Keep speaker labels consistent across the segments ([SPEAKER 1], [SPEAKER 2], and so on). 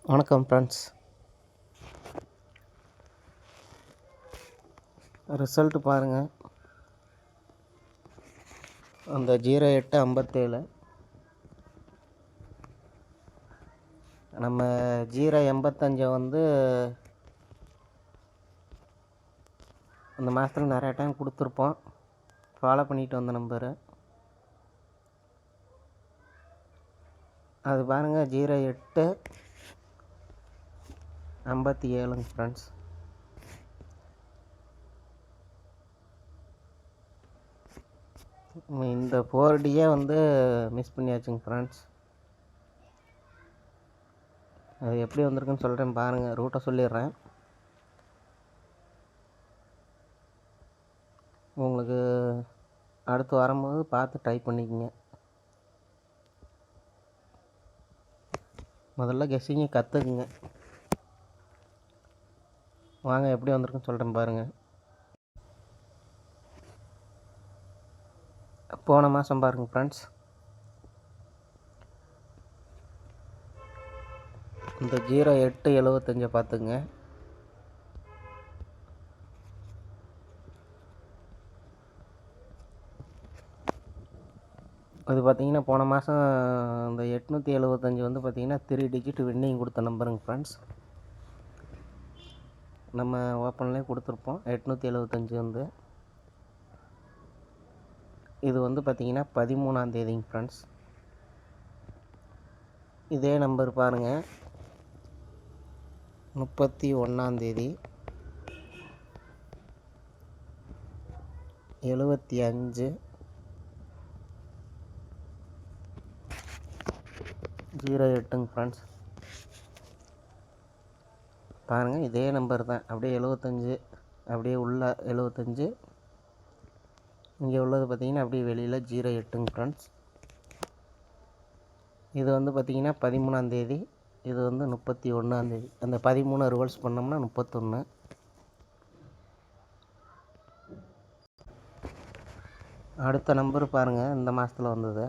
[SPEAKER 1] வணக்கம் friends. Result பாருங்கள். அந்த 0857 நம்ம 085 வந்து அந்த மாதத்தில் நிறையா டைம் கொடுத்துருப்போம். ஃபாலோ பண்ணிட்டு வந்த நம்பரு அது பாருங்கள். 0857 ஃப்ரெண்ட்ஸ். இந்த 4Dயே வந்து மிஸ் பண்ணியாச்சுங்க ஃப்ரெண்ட்ஸ். அது எப்படி வந்திருக்குன்னு சொல்கிறேன் பாருங்கள். ரூட்டை சொல்லிடுறேன். உங்களுக்கு அடுத்து வரும்போது பார்த்து ட்ரை பண்ணிக்கோங்க. முதல்ல கெஸ்ஸிங்கை கற்றுக்குங்க. வாங்க எப்படி வந்திருக்குன்னு சொல்கிறேன் பாருங்கள். போன மாதம் பாருங்கள் ஃப்ரெண்ட்ஸ். இந்த 0875 பார்த்துங்க. அது பார்த்திங்கன்னா போன மாதம் இந்த 875 வந்து பார்த்திங்கன்னா 3 டிஜிட் வின்னிங் கொடுத்த நம்பருங்க ஃப்ரெண்ட்ஸ். நம்ம ஓப்பன்லேயே கொடுத்துருப்போம். 875 வந்து இது வந்து பார்த்திங்கன்னா 13ஆம் தேதிங்க ஃப்ரெண்ட்ஸ். இதே நம்பர் பாருங்கள். 31ஆம் தேதி 75 08ங்க ஃப்ரெண்ட்ஸ். பாருங்கள், இதே நம்பர் தான். அப்படியே 75 அப்படியே உள்ள 75, இங்கே உள்ளது பார்த்திங்கன்னா அப்படியே வெளியில் 08ங்க ஃப்ரெண்ட்ஸ். இது வந்து பார்த்திங்கன்னா 13ஆம் தேதி, இது வந்து 31ஆம் தேதி. அந்த 13 ரிவர்ஸ் பண்ணோம்னா 31. அடுத்த நம்பர் பாருங்கள். இந்த மாதத்தில் வந்தது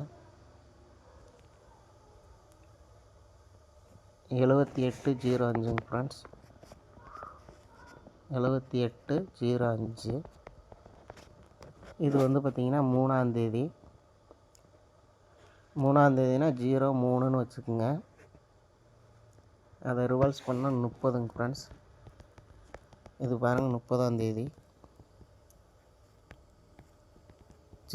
[SPEAKER 1] 7805ங்க ஃப்ரெண்ட்ஸ். 7805 இது வந்து பார்த்திங்கன்னா 3ஆம் தேதி. 3ஆம் தேதினா 03ன்னு வச்சுக்கோங்க. அதை ரிவர்ஸ் பண்ணால் 30ங்க ஃப்ரெண்ட்ஸ். இது பாருங்கள் 30ஆம் தேதி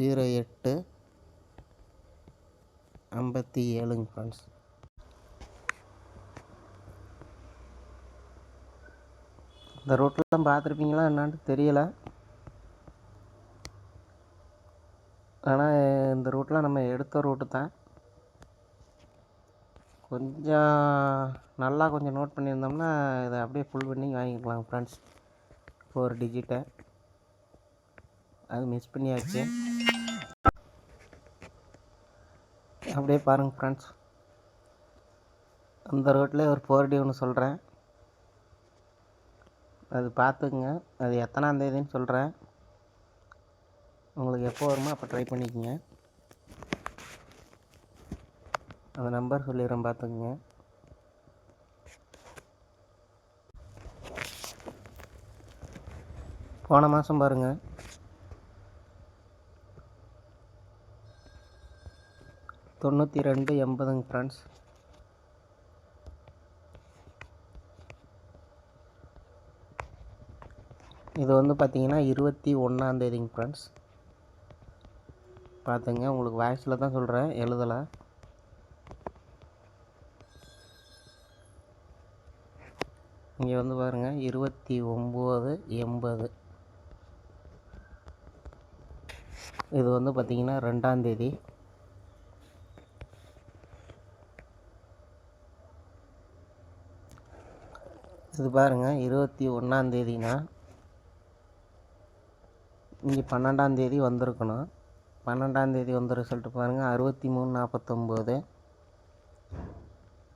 [SPEAKER 1] 0857ங்க ஃப்ரெண்ட்ஸ். இந்த ரூட்லாம் பார்த்துருப்பீங்களா என்னான்னு தெரியலை. ஆனால் இந்த ரூட்லாம் நம்ம எடுத்த ரூட்டு தான். கொஞ்சம் நல்லா கொஞ்சம் நோட் பண்ணியிருந்தோம்னா இதை அப்படியே ஃபுல் பண்ணி வாங்கிக்கலாம் ஃப்ரெண்ட்ஸ். 4 டிஜிட்டை அது மிஸ் பண்ணியாச்சு. அப்படியே பாருங்கள் ஃப்ரெண்ட்ஸ். அந்த ரோட்லேயே ஒரு 4D ஒன்று சொல்கிறேன், அது பார்த்துக்குங்க. அது எத்தனாம் தேதின்னு சொல்கிறேன். உங்களுக்கு எப்போ வருமோ அப்போ ட்ரை பண்ணிக்கோங்க. அந்த நம்பர் சொல்லிடுறேன் பார்த்துக்குங்க. போன மாதம் பாருங்கள். 9280ங்க ஃப்ரெண்ட்ஸ். இது வந்து பார்த்திங்கன்னா 21ஆம் தேதிங்க ஃப்ரெண்ட்ஸ். பார்த்துங்க, உங்களுக்கு வாய்ஸில் தான் சொல்கிறேன், எழுதலை. இங்கே வந்து பாருங்கள் 2980. இது வந்து பார்த்திங்கன்னா 2ஆம் தேதி. இது பாருங்கள் 21ஆம் தேதினா இங்கே 12ஆம் தேதி வந்திருக்கணும். 12ஆம் தேதி வந்த ரிசல்ட்டு பாருங்கள் 6349.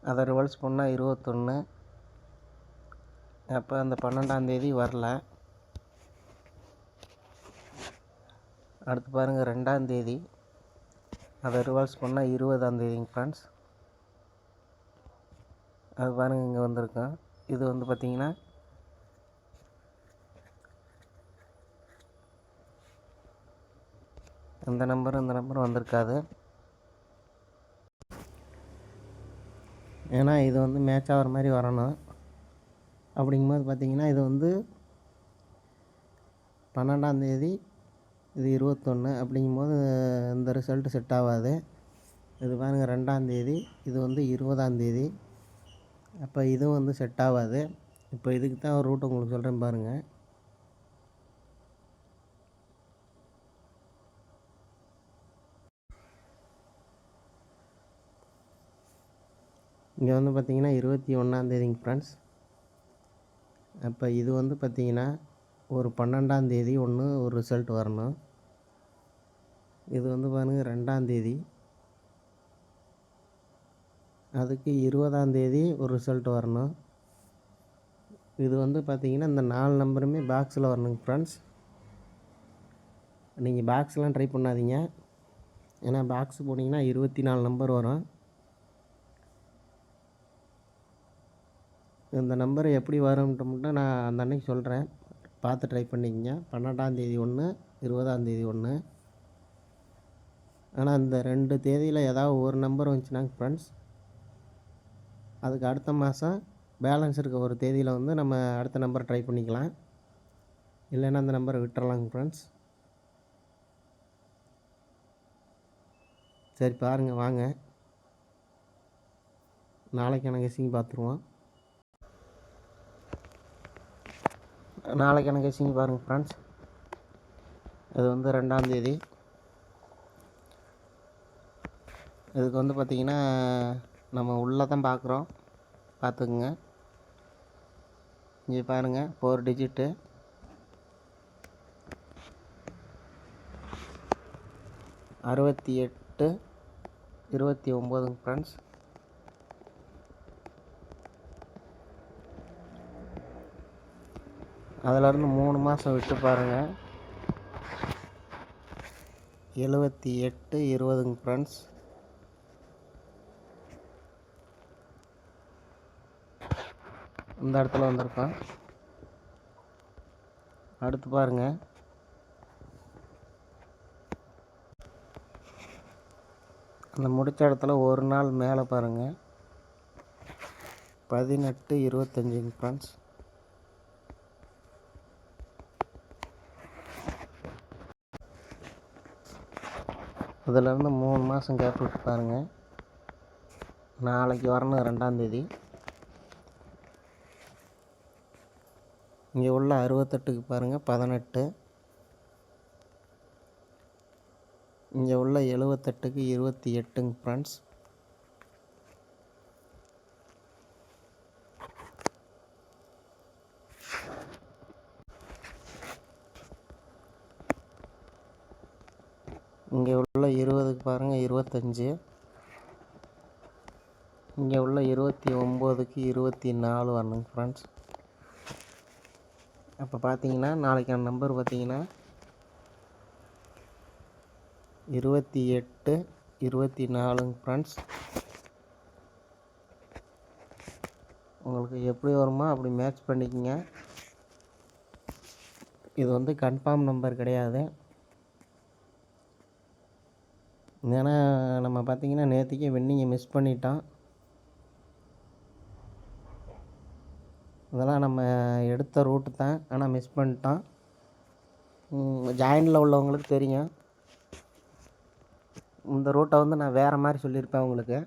[SPEAKER 1] அதை ரிவர்ஸ் பண்ணால் 21. அப்போ அந்த 12ஆம் தேதி வரல. அடுத்து பாருங்கள் 2ஆம் தேதி, அதை ரிவர்ஸ் பண்ணால் 20ஆம் தேதிங்க ஃப்ரெண்ட்ஸ். அது பாருங்கள் இங்கே வந்திருக்கோம். இது வந்து பார்த்திங்கன்னா இந்த நம்பர் வந்திருக்காது. ஏன்னா இது வந்து மேட்ச் ஆகிற மாதிரி வரணும். அப்படிங்கும்போது பார்த்திங்கன்னா இது வந்து 12ஆந்தேதி, இது 21. அப்படிங்கும்போது இந்த ரிசல்ட்டு செட் ஆகாது. இது பாருங்கள் 2ஆந்தேதி, இது வந்து 20ஆந்தேதி. அப்போ இதுவும் வந்து செட் ஆகாது. இப்போ இதுக்கு தான் ஒரு ரூட் உங்களுக்கு சொல்கிறேன் பாருங்கள். இங்கே வந்து பார்த்திங்கன்னா 21ஆந்தேதிங்க ஃப்ரெண்ட்ஸ். அப்போ இது வந்து பார்த்திங்கன்னா ஒரு 12ஆந்தேதி ஒரு ரிசல்ட் வரணும். இது வந்து பாருங்கள் 2ஆந்தேதி, அதுக்கு 20ஆந்தேதி ஒரு ரிசல்ட் வரணும். இது வந்து பார்த்திங்கன்னா இந்த 4 நம்பருமே பாக்ஸில் வரணுங்க ஃப்ரெண்ட்ஸ். நீங்கள் பாக்ஸ்லாம் ட்ரை பண்ணாதீங்க. ஏன்னா பாக்ஸ் போட்டிங்கன்னா 24 நம்பர் வரும். இந்த நம்பர் எப்படி வரும்ன்ட்டு மட்டும் நான் அந்த அன்னைக்கு சொல்கிறேன், பார்த்து ட்ரை பண்ணிக்கங்க. 12ஆந்தேதி 1, 20ஆந்தேதி 1. ஆனால் இந்த 2 தேதியில் ஏதாவது ஒரு நம்பர் வந்துச்சுனாங்க ஃப்ரெண்ட்ஸ், அதுக்கு அடுத்த மாதம் பேலன்ஸ் இருக்க ஒரு தேதியில் வந்து நம்ம அடுத்த நம்பர் ட்ரை பண்ணிக்கலாம். இல்லைன்னா அந்த நம்பரை விட்டுறலாங்க ஃப்ரெண்ட்ஸ். சரி பாருங்கள், வாங்க நாளைக்கான கெஸ்ஸிங் பார்த்துருவோம். நாளைக்கான கெஸ்ஸிங் பாருங்கள் ஃப்ரெண்ட்ஸ். இது வந்து 2ஆந்தேதி. இதுக்கு வந்து பார்த்திங்கன்னா நம்ம உள்ளே தான் பார்க்குறோம், பார்த்துக்குங்க. இங்கே பாருங்கள் 4 டிஜிட்டு. 68, 29 ஃப்ரெண்ட்ஸ். அதிலேருந்து 3 மாதம் விட்டு பாருங்கள். 78, 20 ஃப்ரெண்ட்ஸ். இந்த இடத்துல வந்திருக்கோம். அடுத்து பாருங்கள், அந்த முடித்த இடத்துல ஒரு நாள் மேலே பாருங்கள், 18, 25 ஃப்ரெண்ட்ஸ். அதிலேருந்து 3 மாதம் கேப் விட்டு பாருங்கள். நாளைக்கு வரணும் 2ஆந்தேதி. இங்கே உள்ள 68க்கு பாருங்கள் 18. இங்கே உள்ள 78க்கு 28 ஃப்ரெண்ட்ஸ். இங்கே உள்ள 20க்கு பாருங்கள் 25. இங்கே உள்ள 29க்கு 24 வரணுங்க ஃப்ரெண்ட்ஸ். அப்போ பார்த்தீங்கன்னா நாளைக்கான நம்பர் பார்த்தீங்கன்னா 28, 24 ஃப்ரெண்ட்ஸ். உங்களுக்கு எப்படி வருமோ அப்படி மேட்ச் பண்ணிக்கங்க. இது வந்து கன்ஃபார்ம் நம்பர் கிடையாது. ஏன்னா நம்ம பார்த்திங்கன்னா நேற்றுக்கே வின்னிங்கை மிஸ் பண்ணிட்டோம். இதெல்லாம் நம்ம எடுத்த ரூட்டு தான், ஆனால் மிஸ் பண்ணிட்டோம். ஜாயினில் உள்ளவங்களுக்கு தெரியும். இந்த ரூட்டை வந்து நான் வேறு மாதிரி சொல்லியிருப்பேன் உங்களுக்கு.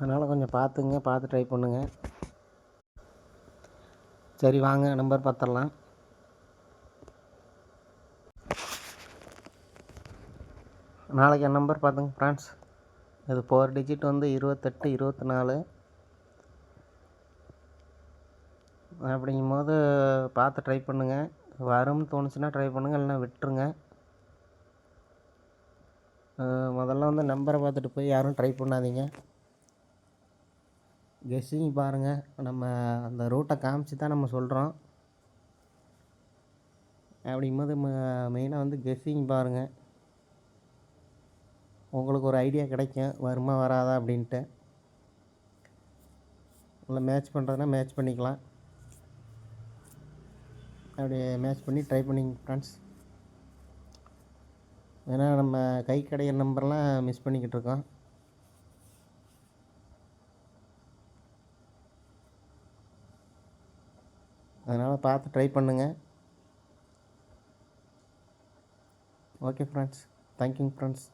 [SPEAKER 1] அதனால் கொஞ்சம் பார்த்துங்க, பார்த்து ட்ரை பண்ணுங்கள். சரி வாங்க நம்பர் பார்த்துடலாம். நாளைக்கு என் நம்பர் பார்த்துங்க ஃப்ரெண்ட்ஸ். இது 4 டிஜிட் வந்து 28, 24. அப்படிங்கும்போது பார்த்து ட்ரை பண்ணுங்கள். வரும்னு தோணுச்சுன்னா ட்ரை பண்ணுங்கள், இல்லைனா விட்டுருங்க. முதல்ல வந்து நம்பரை பார்த்துட்டு போய் யாரும் ட்ரை பண்ணாதீங்க. கெஸ்ஸிங் பாருங்கள். நம்ம அந்த ரூட்டை காமிச்சு தான் நம்ம சொல்கிறோம். அப்படிங்கும்போது மெயினாக வந்து கெஸ்ஸிங் பாருங்கள். உங்களுக்கு ஒரு ஐடியா கிடைக்கும் வருமா வராதா அப்படின்ட்டு. இல்லை மேட்ச் பண்ணுறதுனா மேட்ச் பண்ணிக்கலாம். அப்படி மேட்ச் பண்ணி ட்ரை பண்ணிங்க ஃப்ரெண்ட்ஸ். ஏன்னா நம்ம கை கிடைக்கிற நம்பர்லாம் மிஸ் பண்ணிக்கிட்டு இருக்கோம். அதனால் பார்த்து ட்ரை பண்ணுங்கள். ஓகே ஃப்ரெண்ட்ஸ், தேங்க்யூங்க ஃப்ரெண்ட்ஸ்.